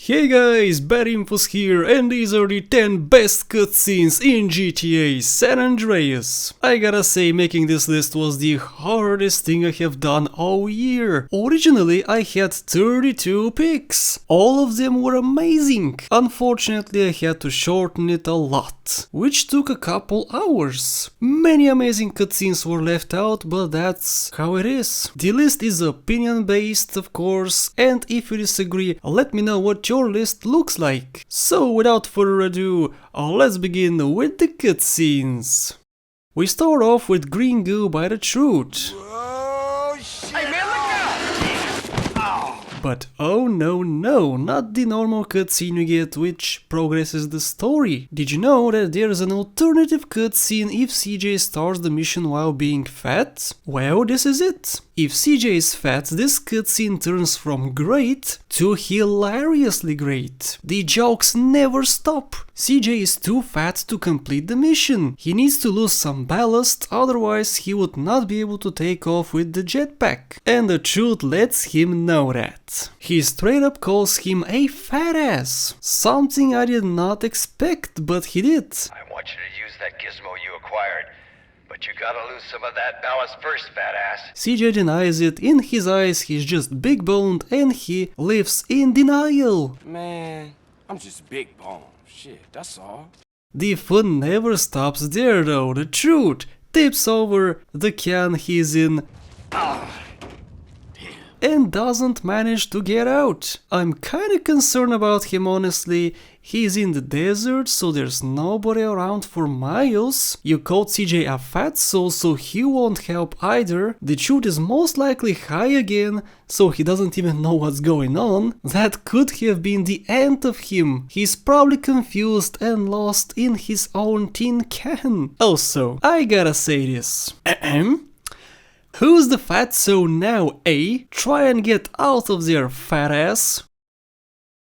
Hey guys, Bad Infos here, and these are the 10 best cutscenes in GTA San Andreas. I gotta say, making this list was the hardest thing I have done all year. Originally I had 32 picks. All of them were amazing. Unfortunately I had to shorten it a lot, which took a couple hours. Many amazing cutscenes were left out, but that's how it is. The list is opinion based, of course, and if you disagree, let me know what your list looks like. So without further ado, let's begin with the cutscenes. We start off with Green Goo by the Truth. Oh shit! Hey man, look out! Oh. But oh no, not the normal cutscene you get which progresses the story. Did you know that there's an alternative cutscene if CJ starts the mission while being fat? Well, this is it. If CJ is fat, this cutscene turns from great to hilariously great. The jokes never stop. CJ is too fat to complete the mission. He needs to lose some ballast, otherwise he would not be able to take off with the jetpack. And the Truth lets him know that. He straight up calls him a fat ass. Something I did not expect, but he did. I want you to use that gizmo you acquired, but you gotta lose some of that ballast first, fat ass. CJ denies it. In his eyes, he's just big boned and he lives in denial. Man, I'm just big bone. Shit, that's all. The fun never stops there though. The Truth tips over the can he's in and doesn't manage to get out. I'm kinda concerned about him, honestly. He's in the desert, so there's nobody around for miles. You called CJ a fatso, so he won't help either. The Truth is most likely high again, so he doesn't even know what's going on. That could have been the end of him. He's probably confused and lost in his own tin can. Also, I gotta say this. Who's the fatso now, eh? Try and get out of there, fat ass.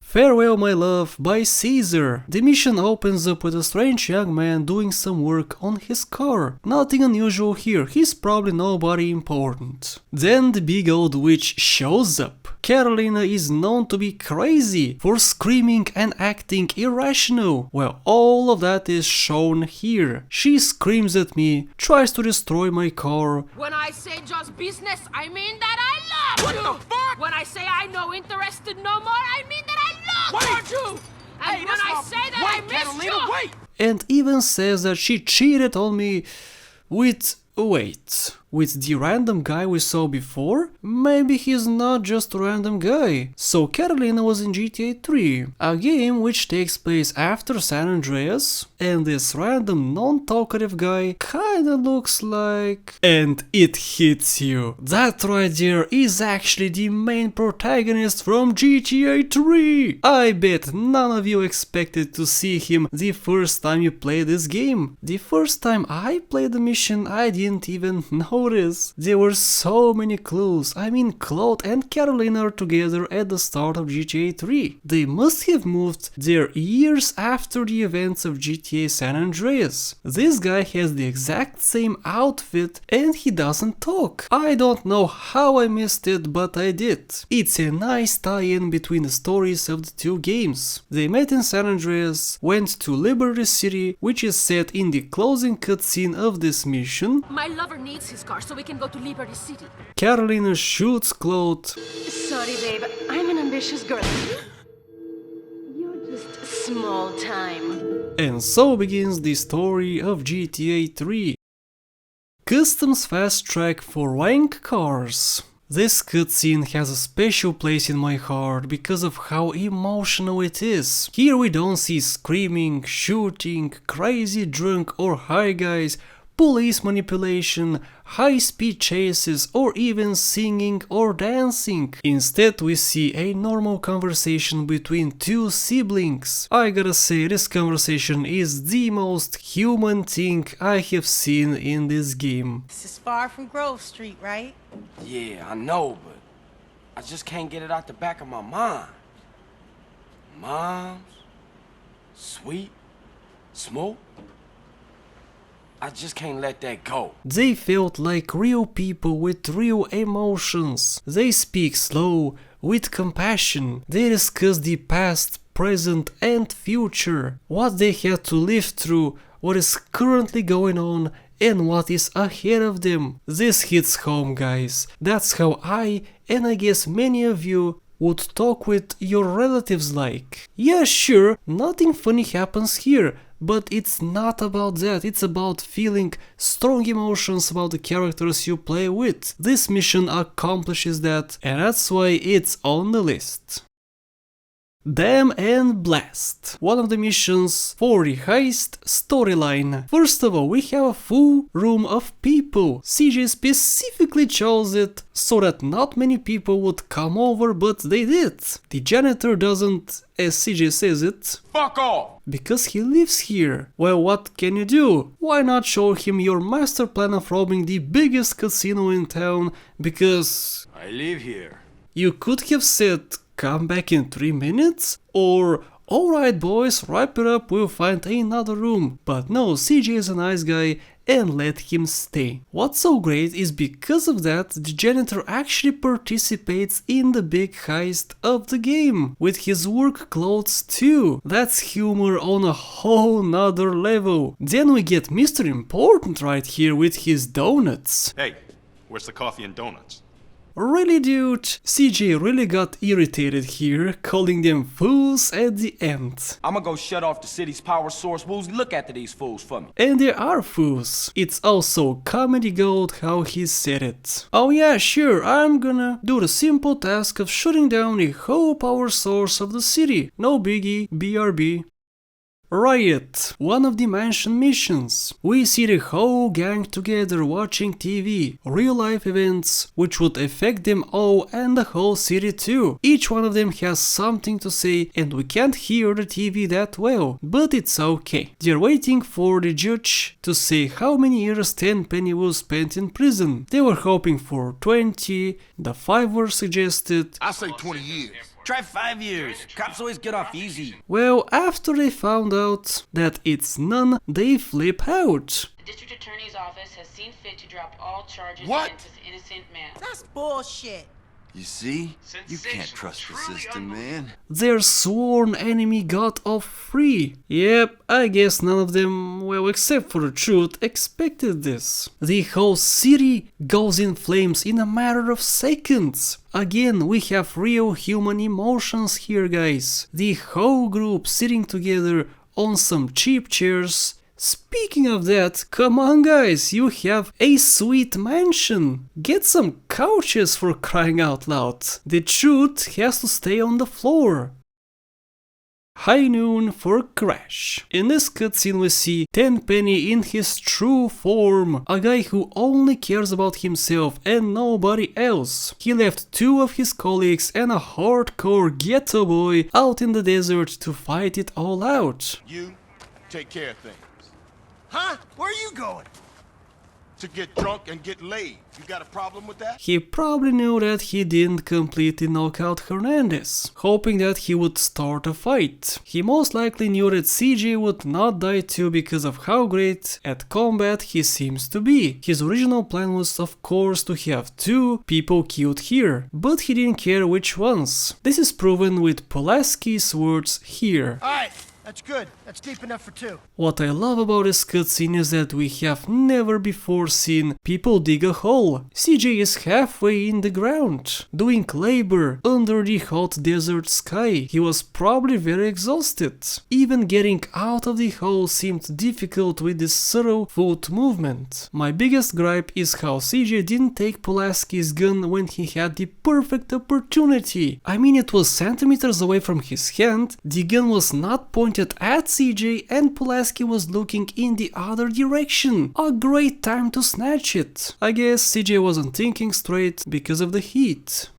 Farewell My Love by Caesar. The mission opens up with a strange young man doing some work on his car. Nothing unusual here, he's probably nobody important. Then the big old witch shows up. Carolina is known to be crazy for screaming and acting irrational. Well, all of that is shown here. She screams at me, tries to destroy my car. When I say just business, I mean that I love you! What the fuck? When I say I no interested no more, I mean that I love you! And Hey, when I say that I miss Catalina, you... wait! And even says that she cheated on me with... wait... with the random guy we saw before? Maybe he's not just a random guy. So Carolina was in GTA 3, a game which takes place after San Andreas, and this random non-talkative guy kinda looks like... And it hits you. That right there is actually the main protagonist from GTA 3! I bet none of you expected to see him the first time you played this game. The first time I played the mission, I didn't even know. There were so many clues. I mean, Claude and Carolina are together at the start of GTA 3. They must have moved there years after the events of GTA San Andreas. This guy has the exact same outfit and he doesn't talk. I don't know how I missed it, but I did. It's a nice tie-in between the stories of the two games. They met in San Andreas, went to Liberty City, which is set in the closing cutscene of this mission. My lover needs his car so we can go to Liberty City. Carolina shoots Claude. Sorry, babe. I'm an ambitious girl. You're just small time. And so begins the story of GTA 3. Customs fast track for wank cars. This cutscene has a special place in my heart because of how emotional it is. Here we don't see screaming, shooting, crazy drunk or high guys, police manipulation, high-speed chases, or even singing or dancing. Instead, we see a normal conversation between two siblings. I gotta say, this conversation is the most human thing I have seen in this game. This is far from Grove Street, right? Yeah, I know, but I just can't get it out the back of my mind. Moms, sweet, smoke. I just can't let that go. They felt like real people with real emotions. They speak slow, with compassion. They discuss the past, present and future, what they had to live through, what is currently going on and what is ahead of them. This hits home, guys. That's how I, and I guess many of you, would talk with your relatives like. Yeah, sure, nothing funny happens here, but it's not about that, it's about feeling strong emotions about the characters you play with. This mission accomplishes that, and that's why it's on the list. Damn and Blast, one of the missions for the heist storyline. First of all, we have a full room of people. CJ specifically chose it so that not many people would come over, but they did. The janitor doesn't, as CJ says it, Fuck off! because he lives here. Well, what can you do? Why not show him your master plan of robbing the biggest casino in town, because I live here. you could have said, come back in 3 minutes, or alright boys, wrap it up, we'll find another room. But no, CJ is a nice guy and let him stay. What's so great is because of that, the janitor actually participates in the big heist of the game, with his work clothes too. That's humor on a whole nother level. Then we get Mr. Important right here with his donuts. Hey, where's the coffee and donuts? Really, dude? CJ really got irritated here, calling them fools at the end. I'ma go shut off the city's power source. Woozy, look after these fools for me. And they are fools. It's also comedy gold how he said it. Oh yeah, sure, I'm gonna do the simple task of shutting down the whole power source of the city. No biggie, BRB. Riot, one of the mansion missions. We see the whole gang together watching TV, real life events, which would affect them all and the whole city too. Each one of them has something to say and we can't hear the TV that well, but it's okay. They're waiting for the judge to say how many years Tenpenny was spent in prison. They were hoping for 20, the 5 were suggested. I say 20 years. Try 5 years. Cops always get off easy. Well, after they found out that it's none, they flip out. The district attorney's office has seen fit to drop all charges What? against this innocent man. That's bullshit. You see? You can't trust the system, man. Their sworn enemy got off free. Yep, I guess none of them, well, except for the truth, expected this. The whole city goes in flames in a matter of seconds. Again, we have real human emotions here, guys. The whole group sitting together on some cheap chairs. Speaking of that, come on guys, you have a sweet mansion. Get some couches for crying out loud. The truth has to stay on the floor. High noon for Crash. In this cutscene we see Tenpenny in his true form, a guy who only cares about himself and nobody else. He left 2 of his colleagues and a hardcore ghetto boy out in the desert to fight it all out. You take care of things. Huh? Where are you going? To get drunk and get laid. You got a problem with that? He probably knew that he didn't completely knock out Hernandez, hoping that he would start a fight. He most likely knew that CJ would not die too because of how great at combat he seems to be. His original plan was of course to have 2 people killed here, but he didn't care which ones. This is proven with Pulaski's words here. Alright, that's good. That's deep enough for 2. What I love about this cutscene is that we have never before seen people dig a hole. CJ is halfway in the ground, doing labor under the hot desert sky. He was probably very exhausted. Even getting out of the hole seemed difficult with this subtle foot movement. My biggest gripe is how CJ didn't take Pulaski's gun when he had the perfect opportunity. I mean, it was centimeters away from his hand, the gun was not pointed at CJ and Pulaski was looking in the other direction. A great time to snatch it. I guess CJ wasn't thinking straight because of the heat.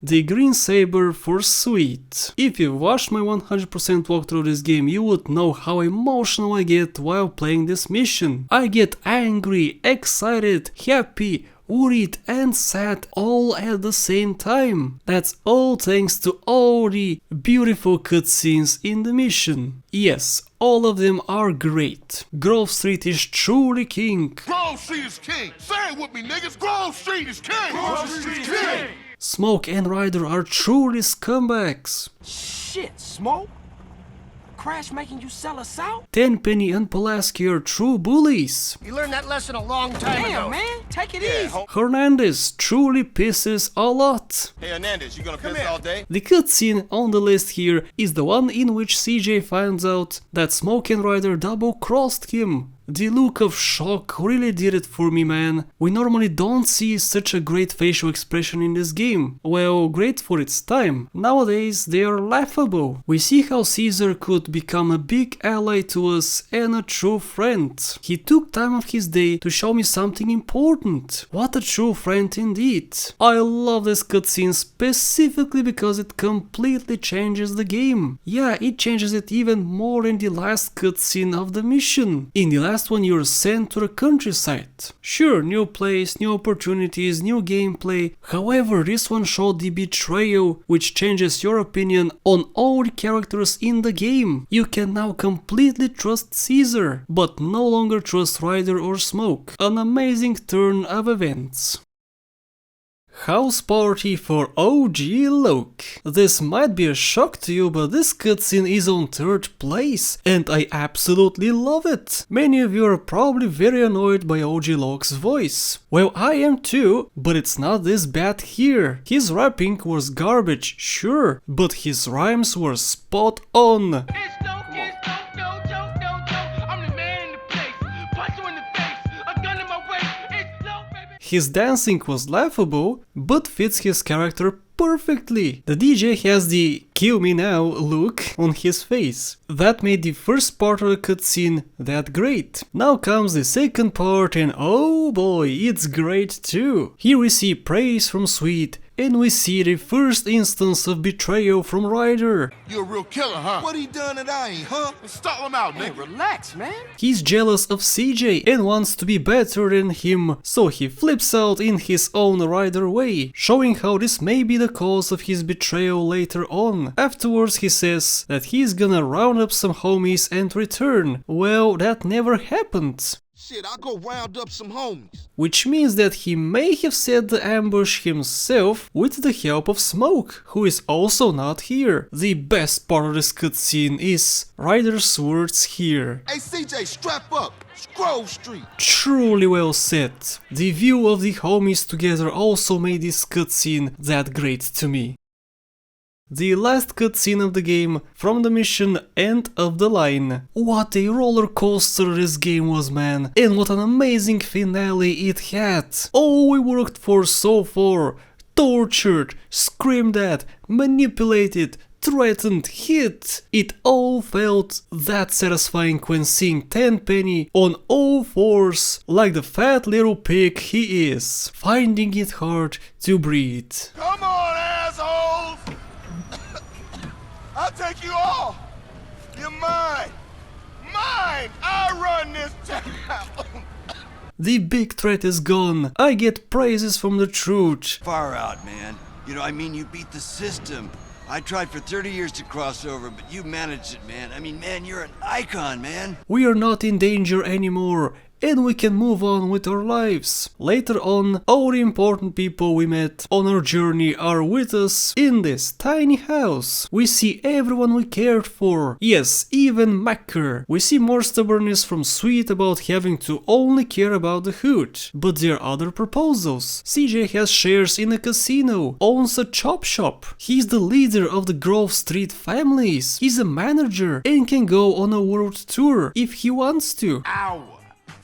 The green saber for Sweet. If you've watched my 100% walkthrough of this game, you would know how emotional I get while playing this mission. I get angry, excited, happy, worried and sad all at the same time. That's all thanks to all the beautiful cutscenes in the mission. Yes, all of them are great. Grove Street is truly king. Grove Street is king. Say it with me, niggas. Grove Street is king. Grove Street is king. Smoke and Ryder are truly scumbags. Shit, Smoke? Crash making you sell us out? Tenpenny and Pulaski are true bullies. You learned that lesson a long time Damn, ago. man, take it easy. Hernandez truly pisses a lot. Hey, Hernandez, you gonna piss all day? The cutscene on the list here is the one in which CJ finds out that Smoke and Ryder double-crossed him. The look of shock really did it for me, man. We normally don't see such a great facial expression in this game. Well, great for its time. Nowadays, they are laughable. We see how Caesar could become a big ally to us and a true friend. He took time of his day to show me something important. What a true friend indeed. I love this cutscene specifically because it completely changes the game. Yeah, it changes it even more in the last cutscene of the mission. In the last one you're sent to the countryside. Sure, new place, new opportunities, new gameplay. However, this one showed the betrayal, which changes your opinion on all the characters in the game. You can now completely trust Caesar, but no longer trust Ryder or Smoke. An amazing turn of events. House party for OG Luke. This might be a shock to you, but this cutscene is on 3rd place, and I absolutely love it. Many of you are probably very annoyed by OG Luke's voice. Well, I am too, but it's not this bad here. His rapping was garbage, sure, but his rhymes were spot on. His dancing was laughable, but fits his character perfectly. The DJ has the "kill me now" look on his face. That made the first part of the cutscene that great. Now comes the second part, and oh boy, it's great too. Here we see praise from Sweet, and we see the first instance of betrayal from Ryder. You a real killer, huh? What he done that I ain't, huh? Let's stall him out, Hey, nigga. relax, man. He's jealous of CJ and wants to be better than him, so he flips out in his own Ryder way, showing how this may be the cause of his betrayal later on. Afterwards he says that he's gonna round up some homies and return. Well, that never happened. Shit, I'll go round up some homies. Which means that he may have set the ambush himself with the help of Smoke, who is also not here. The best part of this cutscene is Ryder's words here. Hey, CJ, strap up. Grove Street. Truly well said. The view of the homies together also made this cutscene that great to me. The last cutscene of the game, from the mission End of the Line. What a roller coaster this game was, man, and what an amazing finale it had. All we worked for so far, tortured, screamed at, manipulated, threatened, hit. It all felt that satisfying when seeing Tenpenny on all fours, like the fat little pig he is, finding it hard to breathe. Come on, assholes. I'll take you all. You're mine. Mine. I run this town. The big threat is gone. I get praises from the truth. Far out, man. You know, I mean, you beat the system. I tried for 30 years to cross over, but you managed it, man. I mean, man, you're an icon, man. We are not in danger anymore, and we can move on with our lives. Later on, all the important people we met on our journey are with us in this tiny house. We see everyone we cared for. Yes, even Macker. We see more stubbornness from Sweet about having to only care about the hood. But there are other proposals. CJ has shares in a casino, owns a chop shop. He's the leader of the Grove Street families. He's a manager and can go on a world tour if he wants to. Our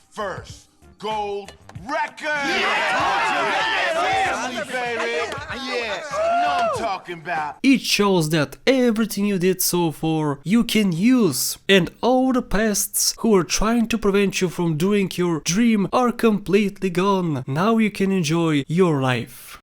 first gold record! Family, baby! Yeah, you know I'm talking about. It shows that everything you did so far you can use, and all the pests who are trying to prevent you from doing your dream are completely gone. Now you can enjoy your life.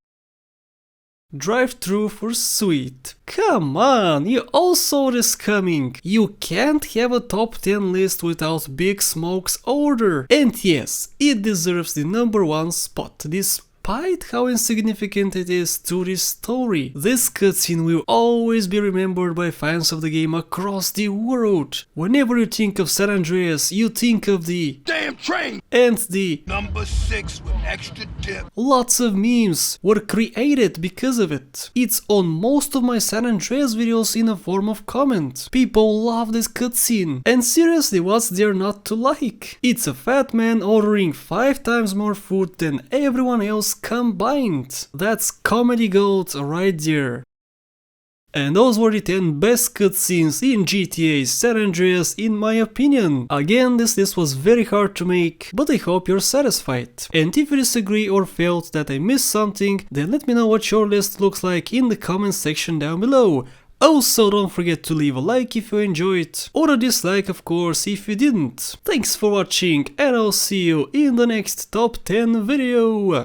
Drive-through for Sweet. Come on, you all saw this coming. You can't have a top 10 list without Big Smoke's order. And yes, it deserves the #1 spot. This despite how insignificant it is to this story. This cutscene will always be remembered by fans of the game across the world. Whenever you think of San Andreas, you think of the Damn train! and the Number 6 with extra dip. lots of memes were created because of it. It's on most of my San Andreas videos in a form of comment. People love this cutscene. And seriously, what's there not to like? It's a fat man ordering 5 times more food than everyone else combined. That's comedy gold right there. And those were the 10 best cutscenes in GTA San Andreas in my opinion. Again, this list was very hard to make, but I hope you're satisfied. And if you disagree or felt that I missed something, then let me know what your list looks like in the comment section down below. Also, don't forget to leave a like if you enjoyed, or a dislike of course if you didn't. Thanks for watching, and I'll see you in the next top 10 video.